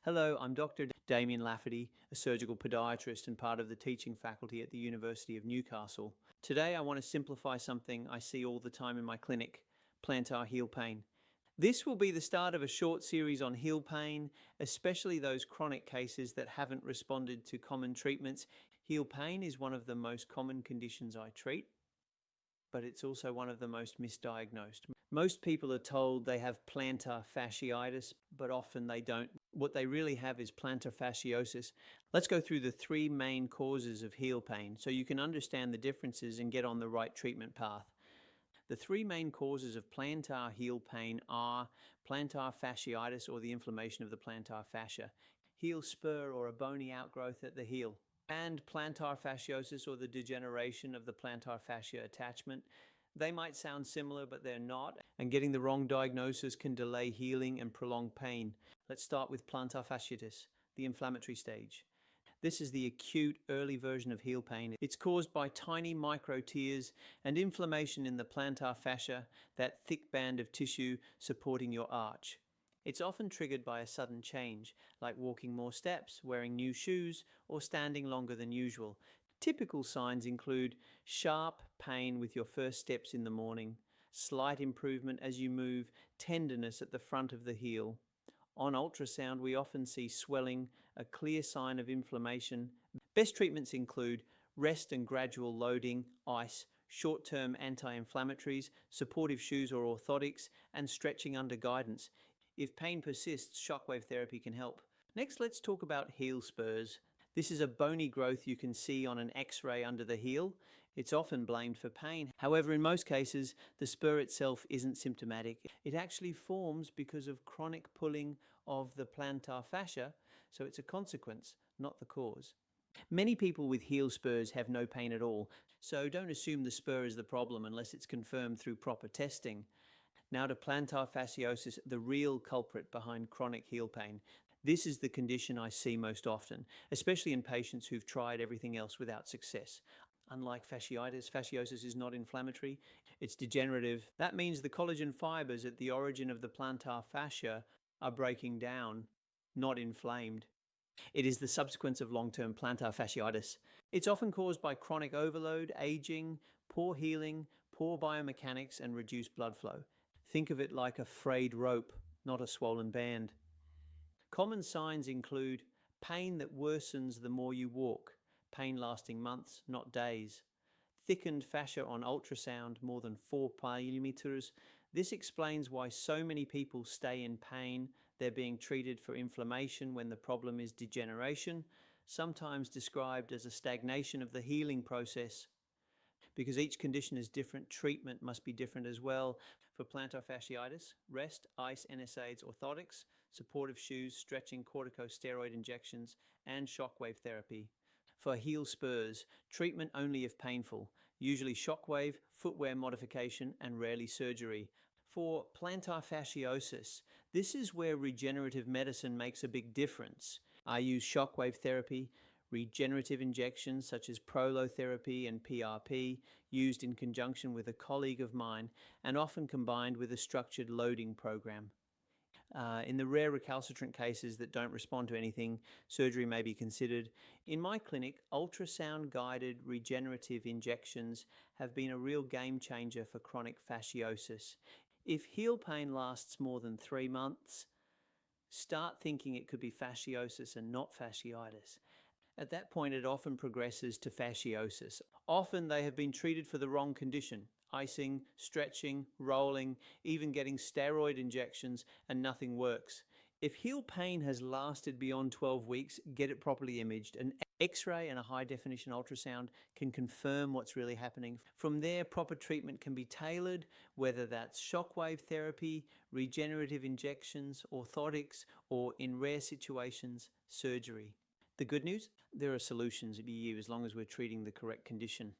Hello, I'm Dr. Damien Lafferty, a surgical podiatrist and part of the teaching faculty at the University of Newcastle. Today I want to simplify something I see all the time in my clinic: plantar heel pain. This will be the start of a short series on heel pain, especially those chronic cases that haven't responded to common treatments. Heel pain is one of the most common conditions I treat, but it's also one of the most misdiagnosed. Most people are told they have plantar fasciitis, but often they don't. What they really have is plantar fasciosis. Let's go through the three main causes of heel pain so you can understand the differences and get on the right treatment path. The three main causes of plantar heel pain are plantar fasciitis, or the inflammation of the plantar fascia, heel spur or a bony outgrowth at the heel, and plantar fasciosis, or the degeneration of the plantar fascia attachment. They might sound similar, but they're not, and getting the wrong diagnosis can delay healing and prolong pain. Let's start with plantar fasciitis, the inflammatory stage. This is the acute, early version of heel pain. It's caused by tiny micro tears and inflammation in the plantar fascia, that thick band of tissue supporting your arch. It's often triggered by a sudden change, like walking more steps, wearing new shoes, or standing longer than usual. Typical signs include sharp pain with your first steps in the morning, slight improvement as you move, tenderness at the front of the heel. On ultrasound, we often see swelling, a clear sign of inflammation. Best treatments include rest and gradual loading, ice, short-term anti-inflammatories, supportive shoes or orthotics, and stretching under guidance. If pain persists, shockwave therapy can help. Next, let's talk about heel spurs. This is a bony growth you can see on an X-ray under the heel. It's often blamed for pain. However, in most cases, the spur itself isn't symptomatic. It actually forms because of chronic pulling of the plantar fascia, so it's a consequence, not the cause. Many people with heel spurs have no pain at all, so don't assume the spur is the problem unless it's confirmed through proper testing. Now to plantar fasciosis, the real culprit behind chronic heel pain. This is the condition I see most often, especially in patients who've tried everything else without success. Unlike fasciitis, fasciosis is not inflammatory, it's degenerative. That means the collagen fibers at the origin of the plantar fascia are breaking down, not inflamed. It is the subsequence of long-term plantar fasciitis. It's often caused by chronic overload, aging, poor healing, poor biomechanics, and reduced blood flow. Think of it like a frayed rope, not a swollen band. Common signs include pain that worsens the more you walk, pain lasting months, not days. Thickened fascia on ultrasound, more than 4 millimeters. This explains why so many people stay in pain. They're being treated for inflammation when the problem is degeneration, sometimes described as a stagnation of the healing process. Because each condition is different, treatment must be different as well. For plantar fasciitis, rest, ice, NSAIDs, orthotics, supportive shoes, stretching, corticosteroid injections, and shockwave therapy. For heel spurs, treatment only if painful, usually shockwave, footwear modification, and rarely surgery. For plantar fasciosis, this is where regenerative medicine makes a big difference. I use shockwave therapy, regenerative injections such as prolotherapy and PRP, used in conjunction with a colleague of mine and often combined with a structured loading program. In the rare recalcitrant cases that don't respond to anything, surgery may be considered. In my clinic, ultrasound-guided regenerative injections have been a real game changer for chronic fasciosis. If heel pain lasts more than 3 months, start thinking it could be fasciosis and not fasciitis. At that point, it often progresses to fasciosis. Often they have been treated for the wrong condition: icing, stretching, rolling, even getting steroid injections, and nothing works. If heel pain has lasted beyond 12 weeks, get it properly imaged. An X-ray and a high-definition ultrasound can confirm what's really happening. From there, proper treatment can be tailored, whether that's shockwave therapy, regenerative injections, orthotics, or in rare situations, surgery. The good news? There are solutions that you use as long as we're treating the correct condition.